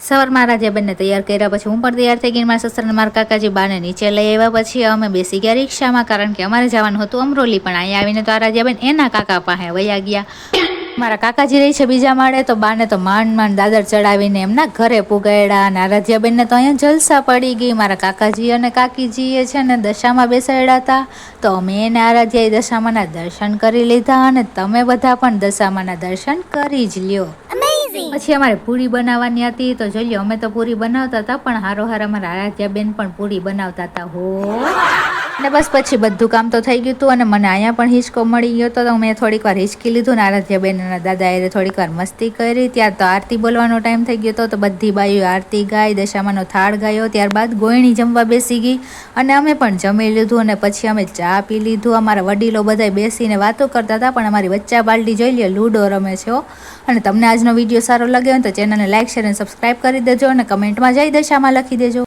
સવારમાં રાજાબેનને તૈયાર કર્યા પછી હું પણ તૈયાર થઈ ગઈ. મારા સસરાને મારા કાકાજી બાને નીચે લઈ આવ્યા પછી અમે બેસી ગયા રિક્ષામાં, કારણ કે અમારે જવાનું હતું અમરોલી. પણ અહીંયા આવીને તો આ રાજાબેન એના કાકા પાસે વયા ગયા. મારા કાકાજી રહી છે બીજા માળે, તો બાને તો માંડ દાદર ચડાવીને એમના ઘરે પુગાડ્યા. અને રાજાબેનને તો અહીંયા જલસા પડી ગઈ. મારા કાકાજી અને કાકીજીએ છે ને દશામાં બેસાડ્યા હતા, તો અમે એને આરાધ્યાએ દશામાના દર્શન કરી લીધા. અને તમે બધા પણ દશામાના દર્શન કરી જ લ્યો. પછી અમારે પૂરી બનાવવાની હતી, તો જોઈ લો અમે તો પૂરી બનાવતા હતા, પણ હારોહાર અમારા આરાધ્યાબેન પણ પૂરી બનાવતા હતા. અને બસ પછી બધું કામ તો થઈ ગયું હતું. અને મને અહીંયા પણ હિંચકો મળી ગયો હતો, તો મેં થોડીક વાર હિંચકી લીધું ને આરાધ્યાબેન અને દાદાએ થોડીક વાર મસ્તી કરી. ત્યાં તો આરતી બોલવાનો ટાઈમ થઈ ગયો હતો, તો બધી બાઈઓ આરતી ગાઈ, દશામાનો થાળ ગાયો. ત્યારબાદ ગોયણી જમવા બેસી ગઈ અને અમે પણ જમી લીધું. અને પછી અમે ચા પી લીધું. અમારા વડીલો બધા બેસીને વાતો કરતા હતા, પણ અમારી બચ્ચા બાલડી જોઈ લે લૂડો રમે છે. અને તમને આજનો વિડીયો સારો લાગ્યો હોય તો ચેનલને લાઈક, શેર અને સબસ્ક્રાઈબ કરી દેજો. અને કમેન્ટમાં જય દશામાં લખી દેજો.